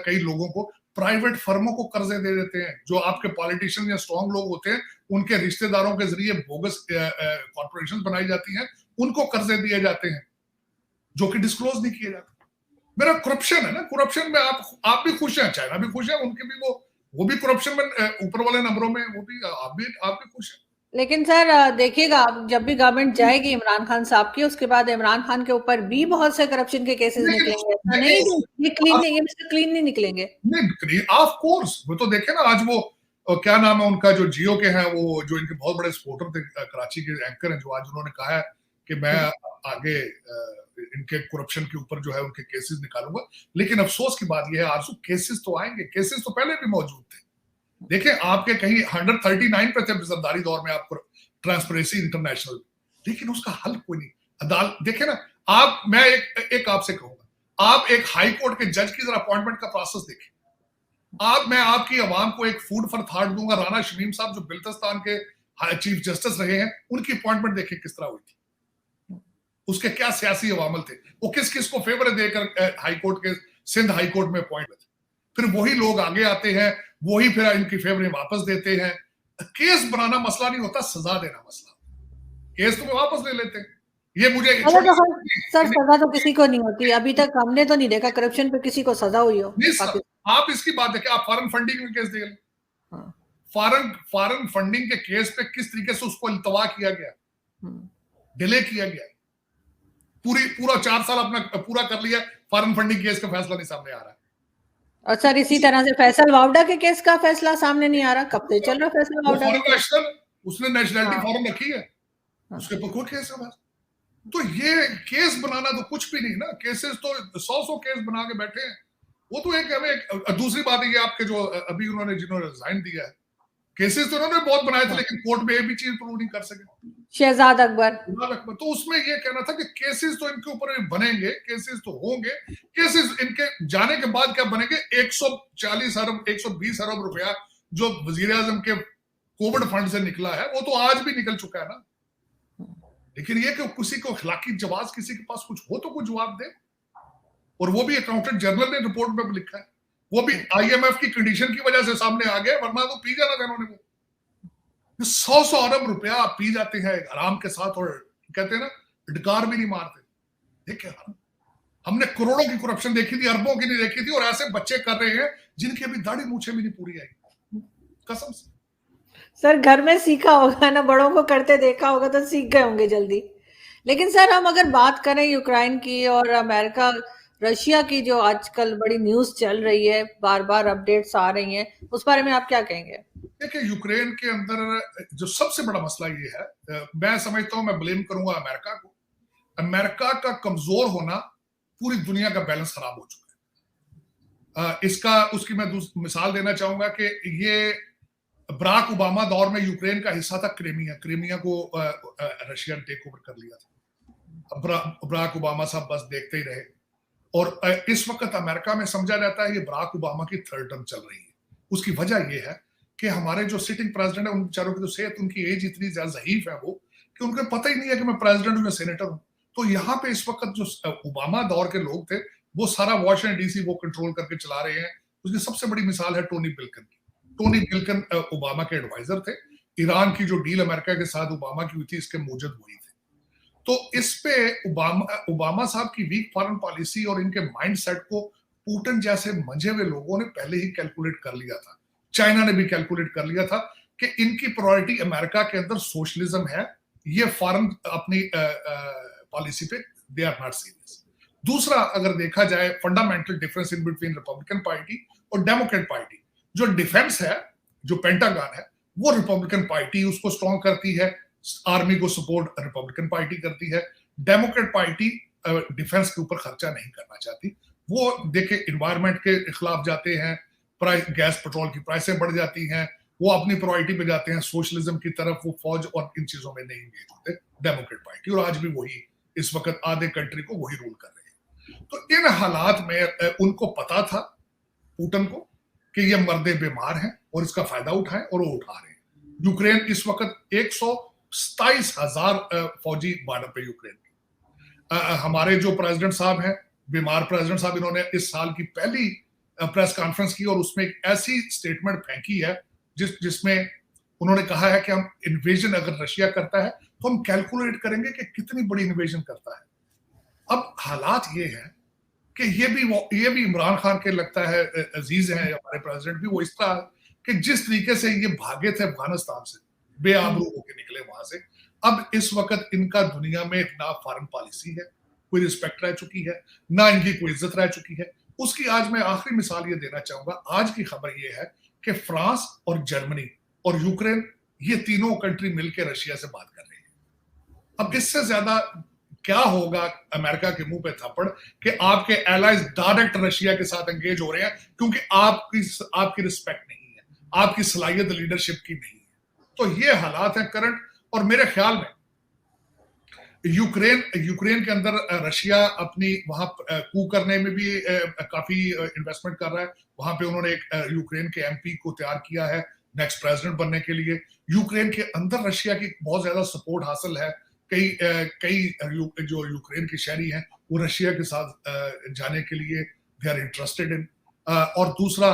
कई लोगों को प्राइवेट फर्मों को कर्जे दे देते हैं, जो आपके पॉलिटिशियन या स्ट्रॉन्ग लोग होते हैं उनके रिश्तेदारों के जरिए बोगस कॉर्पोरेशन बनाई जाती हैं, उनको कर्जे दिए जाते हैं जो कि डिस्क्लोज नहीं किए जाते। मेरा करप्शन है ना, करप्शन में आप भी खुश हैं, चाइना भी खुश है, उनके भी वो भी करप्शन में ऊपर वाले नंबरों में, वो भी आप भी खुश हैं। लेकिन सर देखिएगा, आप जब भी गवर्नमेंट जाएगी इमरान खान साहब की, उसके बाद इमरान खान के ऊपर भी बहुत से करप्शन के केसेस निकलेंगे। ऐसा नहीं ये क्लीन नहीं, ये मिस्टर क्लीन नहीं निकलेंगे। नहीं, ऑफ कोर्स वो तो देखे ना, आज वो क्या नाम है उनका जो जियो के हैं, वो जो इनके बहुत बड़े सपोर्टर थे, कराची के एंकर हैं, जो आज उन्होंने कहा है कि मैं आगे इनके करप्शन के ऊपर जो है उनके केसेस निकालूंगा। लेकिन अफसोस की बात यह है आरजू, केसेस तो आएंगे, केसेस तो पहले भी मौजूद थे। देखिए आपके कहीं 139 पे थे जरदारी दौर में आपको ट्रांसपेरेंसी इंटरनेशनल, लेकिन उसका हल कोई नहीं। अदालत देखे ना आप, मैं एक आपसे कहूंगा, आप एक हाई कोर्ट के जज की जरा अपॉइंटमेंट का प्रोसेस देखें। मैं आपकी आवाम को एक फूड फॉर थॉट दूंगा, राना शमीम साहब जो बिल्तिस्तान के चीफ जस्टिस रहे हैं, उनकी अपॉइंटमेंट देखें किस तरह हुई थी, उसके क्या सियासी अवामल थे, वो किस किस को फेवर देकर हाई कोर्ट के सिंध हाई कोर्ट में अपॉइंट हुए थे। फिर वही लोग आगे आते हैं, वही फिर इनकी फेवर वापस देते हैं। केस बनाना मसला नहीं होता, सजा देना मसला। केस तो वापस ले लेते हैं। ये मुझे सर सजा तो किसी को नहीं होती, अभी तक हमने तो नहीं देखा करप्शन पे किसी को सजा हुई हो। आप इसकी बात देखें, आप फॉरेन फंडिंग में केस देख लें, फॉरेन फंडिंग के केस पे किस तरीके से उसको इल्तवा किया गया, डिले किया गया, पूरा 4 साल अपना पूरा कर लिया, फॉरेन फंडिंग केस का फैसला नहीं सामने आ रहा है। और सर इसी तरह से फैसल वावडा के केस का फैसला सामने नहीं आ रहा, कब से चल रहा फैसल वावडा का केस? उसने नेशनलिटी फॉरम रखी है, उसके ऊपर कोई केस है बस। तो ये केस बनाना तो कुछ भी नहीं ना, केसेस तो 100 केस बना के बैठे हैं। वो तो एक दूसरी बात है, आपके जो अभी जिन्होंने रिजाइन दिया है, केसेस तो उन्होंने बहुत बनाए थे, लेकिन कोर्ट में भी चीज प्रूव नहीं कर सके। शहजाद अकबर, तो उसमें ये कहना था कि केसेस तो इनके ऊपर बनेंगे, केसेस तो होंगे, केसेस इनके जाने के बाद क्या बनेंगे, 140 अरब 120 अरब रुपया जो वजीर आजम के कोविड फंड से निकला है, वो तो आज भी निकल चुका है ना। लेकिन ये कि किसी को अखलाकी जवाब, किसी के पास कुछ हो तो कुछ जवाब दे, और वो भी अकाउंटेंट जनरल ने रिपोर्ट में लिखा है, वो भी IMF की कंडीशन की वजह से सामने आ गया, वरना तो पी जाना था इन्होंने। वो 100 अरब रुपया आप पी जाते हैं आराम के साथ, और कहते हैं ना डकार भी नहीं मारते। देखिए हमने करोड़ों की करप्शन देखी थी, अरबों की नहीं देखी थी, और ऐसे बच्चे कर रहे हैं जिनकी अभी दाढ़ी मूछे भी नहीं पूरी आई, कसम से। सर घर में सीखा होगा ना, बड़ों को करते देखा होगा तो सीख गए होंगे जल्दी। लेकिन सर हम अगर बात करें यूक्रेन की और अमेरिका रशिया की, जो आजकल बड़ी न्यूज चल रही है, बार बार अपडेट्स आ रही हैं, उस बारे में आप क्या कहेंगे? देखिए यूक्रेन के अंदर जो सबसे बड़ा मसला ये है, मैं समझता हूं, मैं ब्लेम करूंगा अमेरिका को। अमेरिका का कमजोर होना पूरी दुनिया का बैलेंस खराब हो चुका है। उसकी मैं मिसाल देना चाहूंगा कि ये बराक ओबामा दौर में यूक्रेन का हिस्सा था क्रीमिया को रशिया ने टेक ओवर कर लिया था। बराक ओबामा साहब बस देखते ही रहे, और इस वक्त अमेरिका में समझा जाता है ये बराक ओबामा की 3rd टर्म चल रही है। उसकी वजह यह है कि हमारे जो सिटिंग प्रेसिडेंट है, उन बेचारों की तो सेहत, उनकी एज इतनी ज्यादा ज़ईफ है वो, कि उनको पता ही नहीं है कि मैं प्रेसिडेंट हूं या सेनेटर हूं। तो यहाँ पे इस वक्त जो ओबामा दौर के लोग थे, वो सारा वॉशिंगटन DC वो कंट्रोल करके चला रहे हैं। उसकी सबसे बड़ी मिसाल है टोनी बिल्कन की। टोनी बिल्कन ओबामा के एडवाइजर थे। ईरान की जो डील अमेरिका के साथ ओबामा की हुई थी, इसके मूजब हुई थी। तो इस पे ओबामा साहब की वीक फॉरेन पॉलिसी और इनके माइंडसेट को पुतिन जैसे मंझे हुए लोगों ने पहले ही कैलकुलेट कर लिया था। चाइना ने भी कैलकुलेट कर लिया था कि इनकी प्रायोरिटी अमेरिका के अंदर सोशलिज्म है, ये फॉरेन अपनी पॉलिसी पे दे आर नॉट सीरियस। दूसरा, अगर देखा जाए fundamental difference in between Republican party और डेमोक्रेट पार्टी, जो डिफेंस है, जो पेंटागन है, वो रिपब्लिकन पार्टी उसको स्ट्रॉन्ग करती है, आर्मी को सपोर्ट रिपब्लिकन पार्टी करती है। डेमोक्रेट पार्टी डिफेंस के ऊपर खर्चा नहीं करना चाहती। वो देखे इन्वायरमेंट के खिलाफ जाते हैं, गैस पेट्रोल की प्राइसें बढ़ जाती हैं, वो अपनी प्रायोरिटी पे जाते हैं सोशलिज्म की तरफ, वो फौज और इन चीजों में नहीं एंगेज होते डेमोक्रेट पार्टी, और आज भी वही इस वक्त आधे कंट्री को वही रूल कर रहे हैं। तो इन हालात में उनको पता था पुतिन को कि ये मर्दे बीमार हैं और इसका फायदा उठाएं, और वो उठा रहे हैं। यूक्रेन इस वक्त 127,000 फौजी बॉर्डर पे यूक्रेन के। हमारे जो प्रेसिडेंट साहब हैं, बीमार प्रेसिडेंट साहब, इन्होंने इस साल की पहली प्रेस कॉन्फ्रेंस की और उसमें एक ऐसी स्टेटमेंट फेंकी है जिसमें उन्होंने कहा है कि हम इन्वेजन अगर रशिया करता है तो हम कैलकुलेट करेंगे कि कितनी बड़ी इन्वेजन करता है। अब हालात ये है कि ये भी इमरान खान के लगता है अजीज हैं, हमारे प्रेसिडेंट भी वो इस तरह कि जिस तरीके से ये भागे थे अफगानिस्तान से, बेआबरू होके निकले वहां से, अब इस वक्त इनका दुनिया में ना फॉरेन पॉलिसी है, कोई रिस्पेक्ट रह चुकी है, ना इनकी कोई इज्जत रह चुकी है। उसकी आज मैं आखिरी मिसाल ये देना चाहूंगा। आज की खबर ये है कि फ्रांस और जर्मनी और यूक्रेन ये तीनों कंट्री मिलकर रशिया से बात कर रही है। अब इससे ज्यादा क्या होगा अमेरिका के मुंह पे थप्पड़ कि आपके एलाइज डायरेक्ट रशिया के साथ एंगेज हो रहे हैं क्योंकि आपकी रिस्पेक्ट नहीं है, आपकी सलाहियत लीडरशिप की नहीं है। तो ये हालात हैं करंट। और मेरे ख्याल में यूक्रेन के अंदर रशिया अपनी वहां कू करने में भी काफी इन्वेस्टमेंट कर रहा है। वहां पे उन्होंने एक यूक्रेन के एमपी को तैयार किया है नेक्स्ट प्रेसिडेंट बनने के लिए। यूक्रेन के अंदर रशिया की बहुत ज्यादा सपोर्ट हासिल है। कई जो यूक्रेन के शहरी हैं वो रशिया के साथ जाने के लिए दे आर इंटरेस्टेड इन। और दूसरा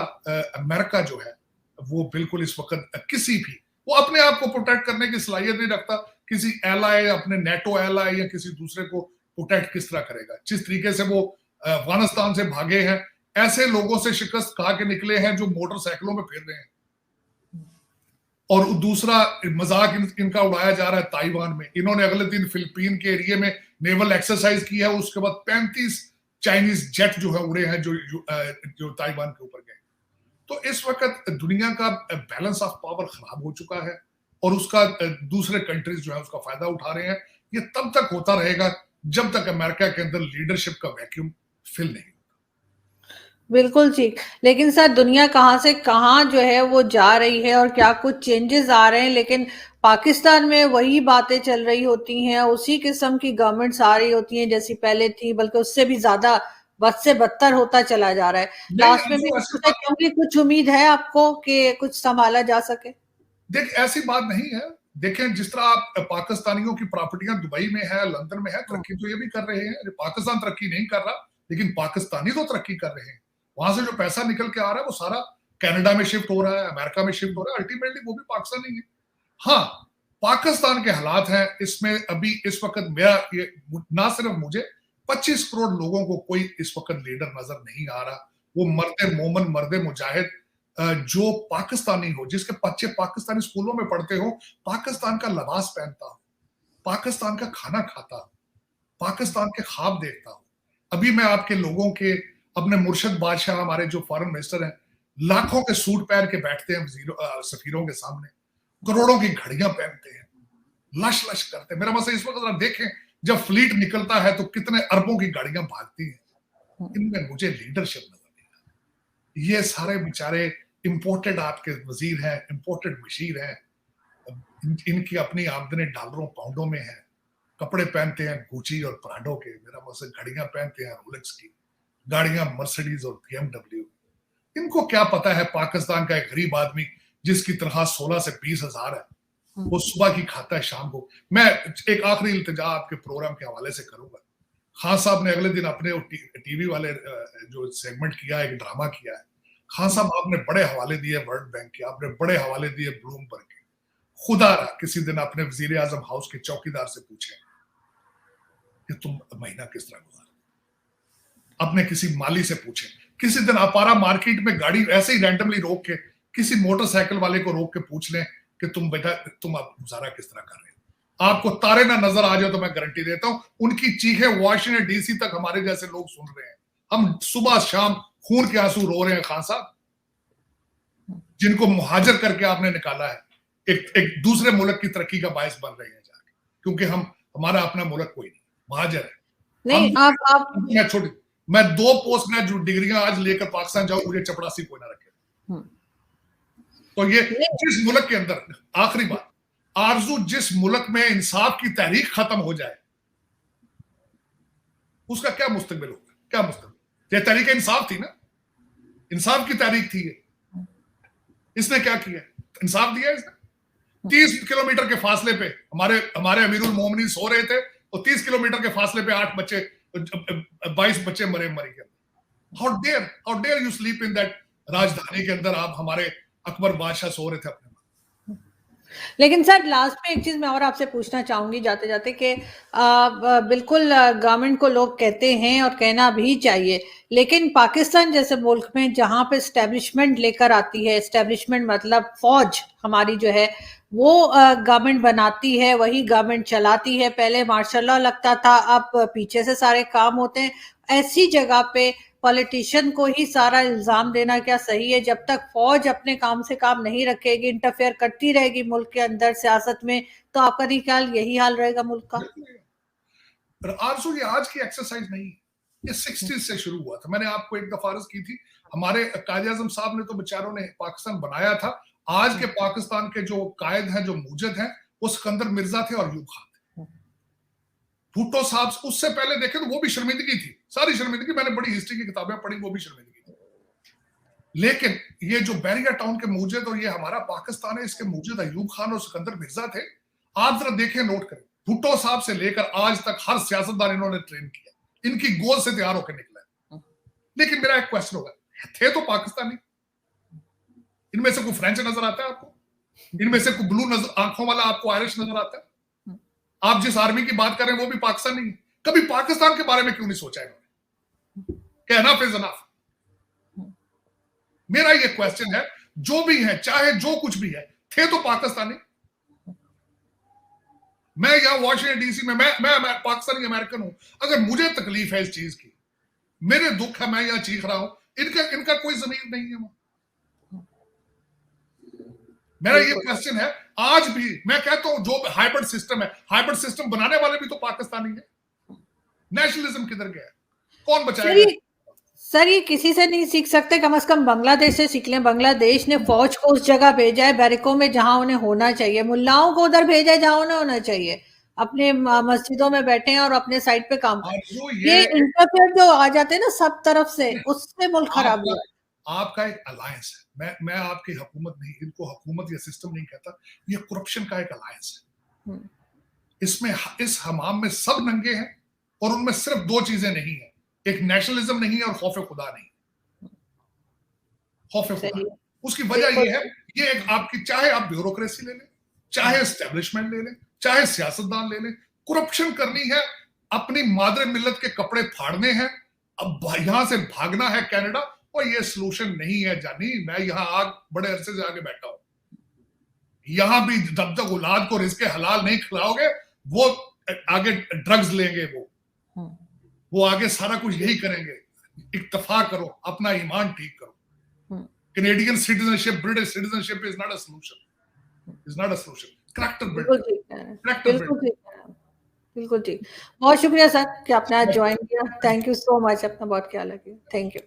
अमेरिका जो है वो बिल्कुल इस वक्त किसी भी वो अपने आप को प्रोटेक्ट करने की सलाहियत नहीं रखता। किसी एलाय, अपने नेटो एलाय या किसी दूसरे को प्रोटेक्ट किस तरह करेगा? जिस तरीके से वो अफगानिस्तान से भागे हैं, ऐसे लोगों से शिकस्त खा के निकले हैं जो मोटरसाइकिलों में फिर रहे हैं। और दूसरा मजाक इनका उड़ाया जा रहा है ताइवान में। इन्होंने अगले दिन फिलीपीन के एरिया में नेवल एक्सरसाइज की है, उसके बाद 35 चाइनीज जेट जो है उड़े हैं जो ताइवान के ऊपर गए। तो इस वक्त दुनिया का बैलेंस ऑफ पावर खराब हो चुका है और उसका दूसरे कंट्रीज जो है उसका फायदा उठा रहे हैं। ये तब तक होता रहेगा जब तक अमेरिका के अंदर लीडरशिप का वैक्यूम फिल नहीं। बिल्कुल ठीक। लेकिन सर दुनिया कहाँ से कहाँ जो है वो जा रही है और क्या कुछ चेंजेस आ रहे हैं, लेकिन पाकिस्तान में वही बातें चल रही होती हैं, उसी किस्म की गवर्नमेंट्स आ रही होती हैं जैसी पहले थी, बल्कि उससे भी ज्यादा बद से बदतर होता चला जा रहा है। लास्ट में भी पूछना चाहूंगी, कुछ उम्मीद है आपको कि कुछ संभाला जा सके? देख, ऐसी बात नहीं है। देखें, जिस तरह आप पाकिस्तानियों की प्रॉपर्टियां दुबई में है, लंदन में है, तरक्की तो ये भी कर रहे हैं। पाकिस्तान तरक्की नहीं कर रहा, लेकिन पाकिस्तानी तो तरक्की कर रहे हैं। वहां से जो पैसा निकल के आ रहा है वो सारा कनाडा में शिफ्ट हो रहा है, अमेरिका में शिफ्ट हो रहा है, अल्टीमेटली वो भी पाकिस्तानी है। हाँ, पाकिस्तान के हालात हैं इसमें अभी इस वक्त मेरा ये ना सिर्फ मुझे 25 करोड़ लोगों को कोई इस वक्त लीडर नजर नहीं आ रहा। वो मर्दे मोमन, मर्दे मुजाहिद जो पाकिस्तानी हो, जिसके बच्चे पाकिस्तानी स्कूलों में पढ़ते हो, पाकिस्तान का लिबास पहनता हो, पाकिस्तान का खाना खाता हो, पाकिस्तान के ख्वाब देखता हो। अभी मैं आपके लोगों के अपने मुर्शद बादशाह, हमारे जो फॉरेन मिनिस्टर हैं, लाखों के सूट पहन के बैठते हैं सफीरों के सामने, करोड़ों की घड़ियां पहनते हैं, लश लश करते हैं। मेरा मतलब इस वक्त देखें जब फ्लीट निकलता है तो कितने अरबों की गाड़ियां भागती हैं। इनमें मुझे लीडरशिप नजर नहीं आती। ये सारे बेचारे इंपोर्टेड आपके वजीर हैं, इंपोर्टेड मशीर हैं, इनकी अपनी आमदनी डॉलरों पाउंडों में है, कपड़े पहनते हैं गुची और प्राडो के, मेरा मतलब घड़ियां पहनते हैं रोलेक्स की, गाड़ियां मर्सिडीज और BMW। इनको क्या पता है पाकिस्तान का एक गरीब आदमी जिसकी तनख्वाह 16 से 20 हजार है, वो सुबह की खाता है शाम को। मैं एक आखिरी इल्तिजा आपके प्रोग्राम के हवाले से करूंगा। खान साहब ने अगले दिन अपने टीवी वाले जो सेगमेंट किया, एक ड्रामा किया है। खान साहब आपने बड़े हवाले दिए वर्ल्ड बैंक के, आपने बड़े हवाले दिए ब्लूमबर्ग के। खुदा रहा किसी दिन अपने वजीर आजम हाउस के चौकीदार से पूछे कि तुम महीना किस तरह गुजारा, अपने किसी माली से पूछे। किसी दिन अपारा मार्केट में गाड़ी ऐसे ही रैंडमली रोक के किसी मोटरसाइकिल वाले को रोक के पूछ लें कि तुम बेटा तुम अब गुजारा किस तरह कर रहे हो। आपको तारे ना नजर आ जाए तो मैं गारंटी देता हूं उनकी चीखें वाशिंगटन DC तक हमारे जैसे लोग सुन रहे हैं। हम सुबह शाम खून के आंसू रो रहे हैं खान साहब, जिनको मुहाजिर करके आपने निकाला है, एक दूसरे मुल्क की तरक्की का बायस बन रहे हैं जाके, क्योंकि हमारा अपना मुल्क कोई नहीं, मुहाजिर है। नहीं, आप मैं 2 पोस्ट ग्रेजुएट डिग्रियां आज लेकर पाकिस्तान जाऊं, मुझे चपड़ासी कोई ना रखे। तो ये जिस मुल्क के अंदर, आखिरी बात, आरजू जिस मुल्क में इंसाफ की तहरीक खत्म हो जाए उसका क्या मुस्तकबिल होगा? क्या मुस्तकबिल? ये तहरीक इंसाफ थी ना, इंसाफ की तहरीक थी ये। इसने क्या किया? इंसाफ दिया इसने। 30 किलोमीटर के फासले पे हमारे अमीरुल मोमिनीन सो रहे थे और 30 किलोमीटर के फासले पे 22 बच्चे मरी के। How dare you sleep in that राजधानी के अंदर, आप हमारे अकबर बादशाह सो रहे थे अपने। लेकिन सर लास्ट में एक चीज मैं और आपसे पूछना चाहूंगी जाते जाते कि बिल्कुल गवर्नमेंट को लोग कहते हैं और कहना भी चाहिए, लेकिन पाकिस्तान जैसे मुल्क में जहां पे एस्टेब्लिशमेंट लेकर आती है, एस्टेब्लिशमेंट मतलब फौज हमारी जो है वो गवर्नमेंट बनाती है, वही गवर्नमेंट चलाती है। पहले मार्शल लॉ लगता था, अब पीछे से सारे काम होते हैं। ऐसी जगह पे पॉलिटिशियन को ही सारा इल्जाम देना क्या सही है? जब तक फौज अपने काम से काम नहीं रखेगी, इंटरफेयर करती रहेगी मुल्क के अंदर सियासत में, तो आपका नहीं ख्याल यही हाल रहेगा मुल्क का? पर आरजू ये आज की एक्सरसाइज नहीं, ये 60s से शुरू हुआ था। मैंने आपको एक दफा अर्ज की थी, हमारे कायद आजम साहब ने तो बेचारों ने पाकिस्तान बनाया था। आज के पाकिस्तान के जो कायद हैं, जो मुजद हैं, वो सिकंदर मिर्जा थे और अयूब खान थे। भुट्टो साहब उससे पहले देखे तो वो भी शर्मिंदगी थी, सारी शर्मिंदगी। मैंने बड़ी हिस्ट्री की किताबें पढ़ी, वो भी शर्मिंदगी थी। लेकिन ये जो बैरिया टाउन के मुजद और ये हमारा पाकिस्तान है, इसके मुजद अयूब खान और सिकंदर मिर्जा थे। आप जरा देखें, नोट करें, भुट्टो साहब से लेकर आज तक हर सियासतदान इन्होंने ट्रेन किया, इनकी गोद से तैयार होकर निकला। लेकिन मेरा एक क्वेश्चन होगा, थे तो पाकिस्तानी। इनमें से कोई फ्रेंच नजर आता है आपको? इनमें से कोई ब्लू नजर आंखों वाला आपको आयरिश नजर आता है? आप जिस आर्मी की बात कर रहे हैं वो भी पाकिस्तानी है। कभी पाकिस्तान के बारे में क्यों नहीं सोचा इन्होंने कि एनफ इज एनफ? मेरा ये क्वेश्चन है, जो भी है, चाहे जो कुछ भी है, थे तो पाकिस्तानी। मैं यहां वॉशिंगटन डीसी में, मैं पाकिस्तानी अमेरिकन हूं। अगर मुझे तकलीफ है इस चीज की, मेरे दुख है, मैं यहां चीख रहा हूं, इनका कोई जमीर नहीं है वहां। मेरा ये क्वेश्चन है, आज भी मैं कहता हूं जो हाइब्रिड सिस्टम है, हाइब्रिड सिस्टम बनाने वाले भी तो पाकिस्तानी है। नेशनलिज्म किधर गया? कौन बचाएगा? सर ये किसी से नहीं सीख सकते, कम से कम बांग्लादेश से सीख लें। बांग्लादेश ने फौज को उस जगह भेजा है, बैरिकों में, जहां उन्हें होना चाहिए। मुल्लाओं को उधर भेजा है जहां उन्हें होना चाहिए, अपने मस्जिदों में बैठे हैं और अपने साइड पे काम करें। ये इंटरफेयर जो आ जाते हैं ना सब तरफ से, उससे मुल्क खराब हुआ। आपका एक अलायंस है, मैं आपकी हुकूमत नहीं, इनको हुकूमत या सिस्टम नहीं कहता, ये करप्शन का एक अलायंस है। इसमें, इस हमाम में सब नंगे हैं और उनमें सिर्फ दो चीजें नहीं है, एक नेशनलिज्म नहीं है और खौफ खुदा नहीं। खौफ खुदा, उसकी वजह ये है, ये एक आपकी, चाहे आप ब्यूरोक्रेसी ले लें, चाहे एस्टेब्लिशमेंट ले लें, चाहे सियासतदान ले लें, करप्शन करनी है, अपनी मादर मिल्लत के कपड़े फाड़ने हैं, अब यहां से भागना है कनाडा। और ये सोल्यूशन नहीं है जानी। मैं यहां बड़े अरसे से आगे बैठा हूं, यहां भी जब तक औलाद को रिज़्क़े हलाल नहीं खिलाओगे, वो आगे ड्रग्स लेंगे, वो आगे सारा कुछ यही करेंगे। इत्तफा करो, अपना ईमान ठीक करो। Canadian citizenship, British citizenship is not a solution. Character building. बिल्कुल ठीक। बहुत शुक्रिया सर कि आपने आज ज्वाइन किया। थैंक यू सो मच, अपना बहुत ख्याल रखिए। Thank you.